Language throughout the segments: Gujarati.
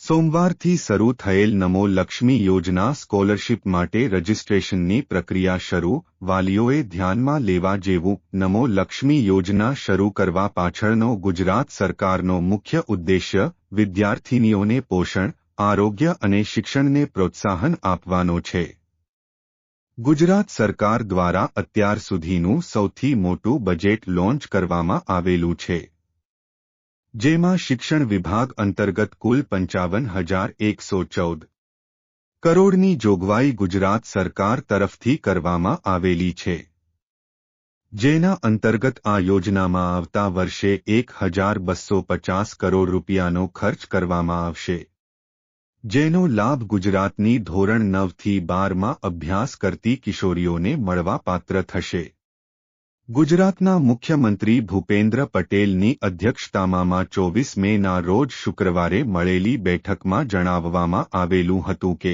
સોમવારથી શરૂ થયેલ નમો લક્ષ્મી યોજના સ્કોલરશીપ માટે રજીસ્ટ્રેશનની પ્રક્રિયા શરૂ. વાલીઓએ ધ્યાનમાં લેવા જેવું. નમો લક્ષ્મી યોજના શરૂ કરવા પાછળનો ગુજરાત સરકારનો મુખ્ય ઉદ્દેશ્ય વિદ્યાર્થીનીઓને પોષણ, આરોગ્ય અને શિક્ષણને પ્રોત્સાહન આપવાનો છે. ગુજરાત સરકાર દ્વારા અત્યાર સુધીનું સૌથી મોટું બજેટ લોન્ચ કરવામાં આવેલું છે, જેમાં શિક્ષણ વિભાગ અંતર્ગત કુલ 55,114 કરોડની જોગવાઈ ગુજરાત સરકાર તરફથી કરવામાં આવેલી છે, જેના અંતર્ગત આ યોજનામાં આવતા વર્ષે 1,250 કરોડ રૂપિયાનો ખર્ચ કરવામાં આવશે, જેનો લાભ ગુજરાતની ધોરણ 9 થી 12માં અભ્યાસ કરતી કિશોરીઓને મળવાપાત્ર થશે. ગુજરાતના મુખ્યમંત્રી ભૂપેન્દ્ર પટેલની અધ્યક્ષતામાં 24 મેના રોજ શુક્રવારે મળેલી બેઠકમાં જણાવવામાં આવેલું હતું કે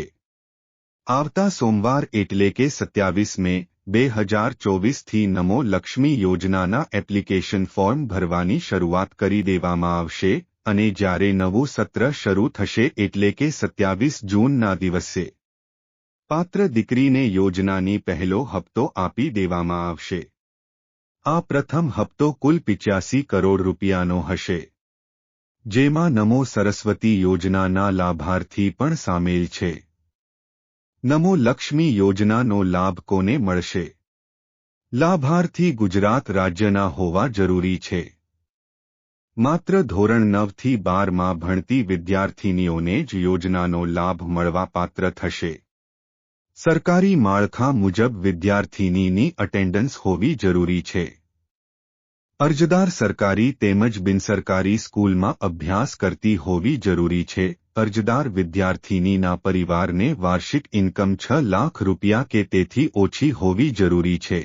આવતા સોમવાર એટલે કે 27 મે 2024થી નમો લક્ષ્મી યોજનાના એપ્લિકેશન ફોર્મ ભરવાની શરૂઆત કરી દેવામાં આવશે અને જ્યારે નવું સત્ર શરૂ થશે એટલે કે 27 જૂનના દિવસે પાત્ર દીકરીને યોજનાની પહેલો હપ્તો આપી દેવામાં આવશે. આ પ્રથમ હપ્તો કુલ 85 કરોડ રૂપિયાનો હશે, જેમાં નમો સરસ્વતી યોજનાના લાભાર્થી પણ સામેલ છે. નમો લક્ષ્મી યોજનાનો લાભ કોને મળશે? લાભાર્થી ગુજરાત રાજ્યના હોવા જરૂરી છે. માત્ર ધોરણ 9 થી 12માં ભણતી વિદ્યાર્થીનીઓને જ યોજનાનો લાભ મળવાપાત્ર થશે. સરકારી માળખા મુજબ વિદ્યાર્થીનીની અટેન્ડન્સ હોવી જરૂરી છે. અરજદાર સરકારી તેમજ બિનસરકારી સ્કૂલમાં અભ્યાસ કરતી હોવી જરૂરી છે. અરજદાર વિદ્યાર્થીનીના પરિવારને વાર્ષિક ઇન્કમ 6 લાખ રૂપિયા કે તેથી ઓછી હોવી જરૂરી છે.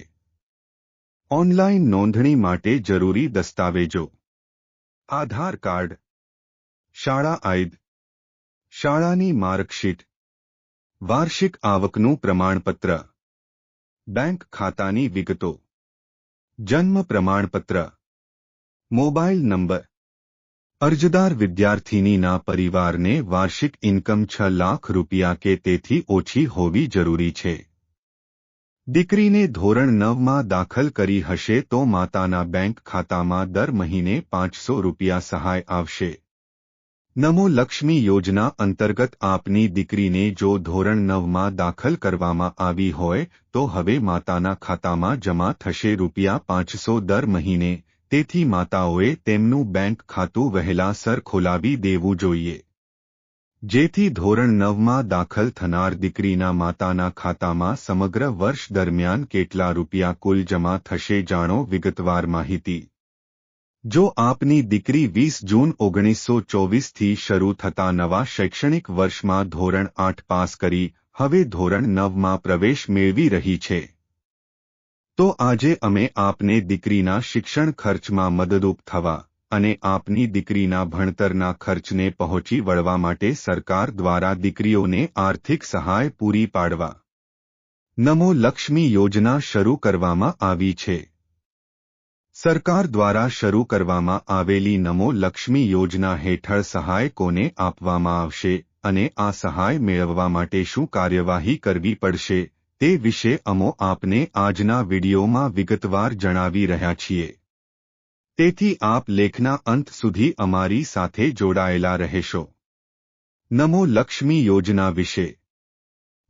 ઓનલાઇન નોંધણી માટે જરૂરી દસ્તાવેજો: આધાર કાર્ડ, શાળા આઈડ, શાળાની માર્કશીટ, વાર્ષિક આવકનું પ્રમાણપત્ર, બેંક ખાતાની વિગતો, જન્મ પ્રમાણપત્ર, મોબાઈલ નંબર. અરજદાર વિદ્યાર્થીનીના પરિવારને વાર્ષિક ઇન્કમ 6 લાખ રૂપિયા કે તેથી ઓછી હોવી જરૂરી છે. દીકરીને ધોરણ 9માં દાખલ કરી હશે તો માતાના બેંક ખાતામાં દર મહિને 500 રૂપિયા સહાય આવશે. નમો લક્ષ્મી યોજના અંતર્ગત આપની દીકરીને જો ધોરણ 9માં દાખલ કરવામાં આવી હોય તો હવે માતાના ખાતામાં જમા થશે રૂપિયા 500 દર મહિને. તેથી માતાઓએ તેમનું બેંક ખાતું વહેલાસર ખોલાવી દેવું જોઈએ, જેથી ધોરણ 9માં દાખલ થનાર દીકરીના માતાના ખાતામાં સમગ્ર વર્ષ દરમિયાન કેટલા રૂપિયા કુલ જમા થશે જાણો વિગતવાર માહિતી. જો આપની દીકરી 20 જૂન 1924થી શરૂ થતા નવા શૈક્ષણિક વર્ષમાં ધોરણ 8 પાસ કરી હવે ધોરણ 9માં પ્રવેશ મેળવી રહી છે, તો આજે અમે આપને દીકરીના શિક્ષણ ખર્ચમાં મદદરૂપ થવા અને આપની દીકરીના ભણતરના ખર્ચને પહોંચી વળવા માટે સરકાર દ્વારા દીકરીઓને આર્થિક સહાય પૂરી પાડવા નમો લક્ષ્મી યોજના શરૂ કરવામાં આવી છે. સરકાર દ્વારા શરૂ કરવામાં આવેલી નમો લક્ષ્મી યોજના હેઠળ સહાય કોને આપવામાં આવશે અને આ સહાય મેળવવા માટે શું કાર્યવાહી કરવી પડશે તે વિશે અમે આપને આજના વિડીયોમાં વિગતવાર જણાવી રહ્યા છીએ. તેથી આપ લેખના અંત સુધી અમારી સાથે જોડાયેલા રહેશો. નમો લક્ષ્મી યોજના વિશે.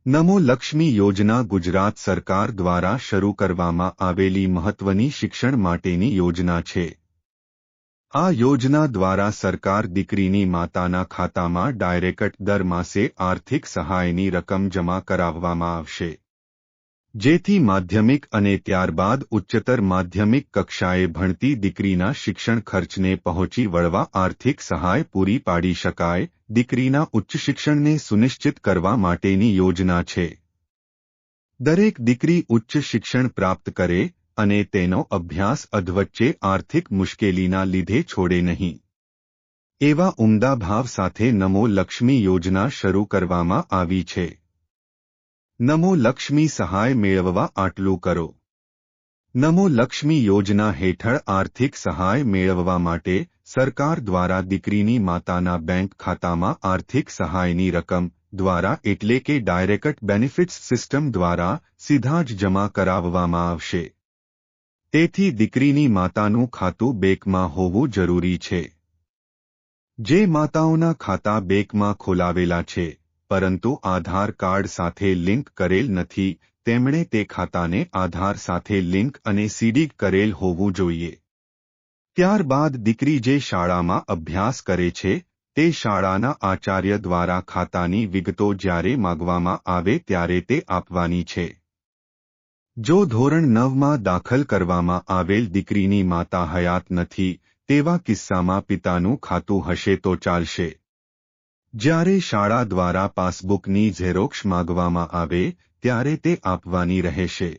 નમો લક્ષ્મી યોજના ગુજરાત સરકાર દ્વારા શરૂ કરવામાં આવેલી મહત્વની શિક્ષણ માટેની યોજના છે. આ યોજના દ્વારા સરકાર દીકરીની માતાના ખાતામાં ડાયરેક્ટ દર માસે આર્થિક સહાયની રકમ જમા કરાવવામાં આવશે, જેથી માધ્યમિક અને ત્યારબાદ ઉચ્ચતર માધ્યમિક કક્ષાએ ભણતી દીકરીના શિક્ષણ ખર્ચને પહોંચી વળવા આર્થિક સહાય પૂરી પાડી શકાય. દીકરીના ઉચ્ચ શિક્ષણને સુનિશ્ચિત કરવા માટેની યોજના છે. દરેક દીકરી ઉચ્ચ શિક્ષણ પ્રાપ્ત કરે અને તેનો અભ્યાસ અધવચ્ચે આર્થિક મુશ્કેલીના લીધે છોડે નહીં, એવા ઉમદા ભાવ સાથે નમો લક્ષ્મી યોજના શરૂ કરવામાં આવી છે. નમો લક્ષ્મી સહાય મેળવવા આટલું કરો. નમો લક્ષ્મી યોજના હેઠળ આર્થિક સહાય મેળવવા માટે સરકાર દ્વારા દીકરીની માતાના બેંક ખાતામાં આર્થિક સહાયની રકમ દ્વારા એટલે કે ડાયરેક્ટ બેનિફિટ્સ સિસ્ટમ દ્વારા સીધા જ જમા કરાવવામાં આવશે. તેથી દીકરીની માતાનું ખાતું બેંકમાં હોવું જરૂરી છે. જે માતાઓના ખાતા બેંકમાં ખોલાવેલા છે પરંતુ આધાર કાર્ડ સાથે લિંક કરેલ નથી તેમણે તે ખાતાને આધાર સાથે લિંક અને સીડિંગ કરેલ હોવું જોઈએ. ત્યારબાદ દીકરી જે શાળામાં અભ્યાસ કરે છે તે શાળાના આચાર્ય દ્વારા ખાતાની વિગતો જ્યારે માંગવામાં આવે ત્યારે તે આપવાની છે. જો ધોરણ 9માં દાખલ કરવામાં આવેલ દીકરીની માતા હયાત નથી તેવા કિસ્સામાં પિતાનું ખાતું હશે તો ચાલશે. જ્યારે શાળા દ્વારા પાસબુકની ઝેરોક્ષ માંગવામાં આવે ત્યારે તે આપવાની રહેશે.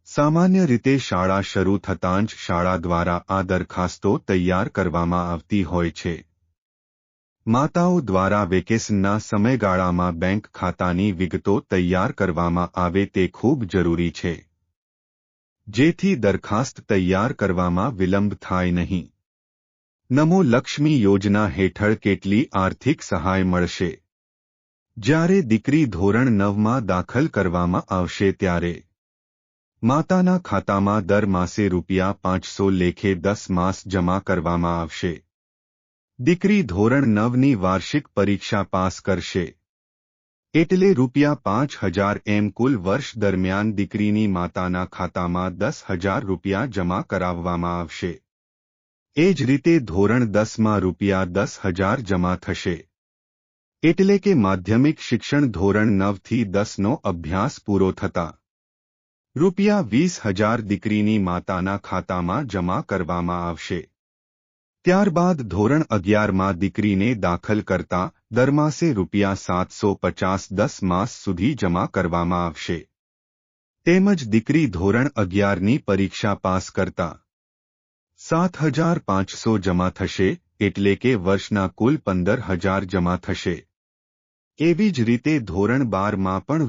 સામાન્ય રીતે શાળા શરૂ થતાં જ શાળા દ્વારા આ દરખાસ્તો તૈયાર કરવામાં આવતી હોય છે. માતાઓ દ્વારા વેકેશનના સમયગાળામાં બેંક ખાતાની વિગતો તૈયાર કરવામાં આવે તે ખૂબ જરૂરી છે. જેથી દરખાસ્ત તૈયાર કરવામાં વિલંબ થાય નહીં. નમો લક્ષ્મી યોજના હેઠળ કેટલી આર્થિક સહાય મળશે? જ્યારે દીકરી ધોરણ 9માં દાખલ કરવામાં આવશે ત્યારે માતાના ખાતામાં દર માસે ₹500 લેખે 10 માસ જમા કરવામાં આવશે. દીકરી ધોરણ 9ની વાર્ષિક પરીક્ષા પાસ કરશે એટલે ₹5000 એમ કુલ વર્ષ દરમિયાન દીકરીની માતાના ખાતામાં ₹10,000 જમા કરાવવામાં આવશે. એ જ રીતે ધોરણ 10માં ₹10,000 જમા થશે. એટલે કે માધ્યમિક શિક્ષણ ધોરણ 9થી 10નો અભ્યાસ પૂરો થતા ₹20,000 દીકરીની માતાના ખાતામાં જમા કરવામાં આવશે. ત્યારબાદ ધોરણ 11માં દીકરીને દાખલ કરતા દર માસે ₹750 10 માસ સુધી જમા કરવામાં આવશે. તેમજ દીકરી ધોરણ 11ની પરીક્ષા પાસ કરતા ₹7,500 જમા થશે એટલે કે વર્ષના કુલ ₹15,000 જમા થશે. એવી જ રીતે ધોરણ 12માં પણ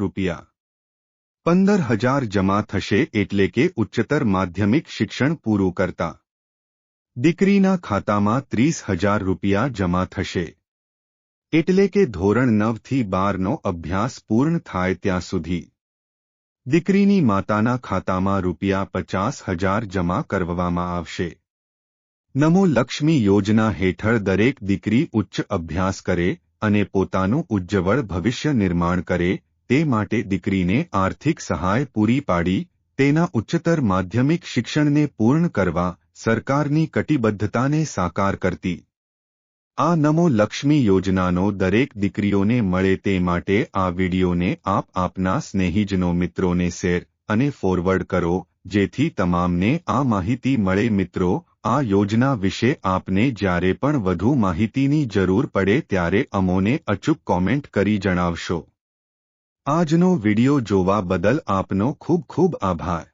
₹15,000 જમા થશે એટલે કે ઉચ્ચતર માધ્યમિક શિક્ષણ પૂરું કરતા દીકરીના ખાતામાં ₹30,000 જમા થશે. એટલે કે ધોરણ 9થી 12નો અભ્યાસ પૂર્ણ થાય ત્યાં સુધી દીકરીની માતાના ખાતામાં ₹50,000 જમા કરવામાં આવશે. નમો લક્ષ્મી યોજના હેઠળ દરેક દીકરી ઉચ્ચ અભ્યાસ કરે અને પોતાનું ઉજ્જવળ ભવિષ્ય નિર્માણ કરે તે માટે દીકરીને આર્થિક સહાય પૂરી પાડી તેના ઉચ્ચતર માધ્યમિક શિક્ષણને પૂર્ણ કરવા સરકારની કટિબદ્ધતાને સાકાર કરતી આ નમો લક્ષ્મી યોજનાનો દરેક દીકરીઓને મળે તે માટે આ વિડિયોને આપ આપના સ્નેહીજનો મિત્રોને શેર અને ફોરવર્ડ કરો જેથી તમામને આ માહિતી મળે. મિત્રો, આ યોજના વિશે આપને જ્યારે પણ વધુ માહિતીની જરૂર પડે ત્યારે અમોને અચૂક કોમેન્ટ કરી જણાવશો. આજનો વિડિયો જોવા બદલ આપનો ખૂબ ખૂબ આભાર.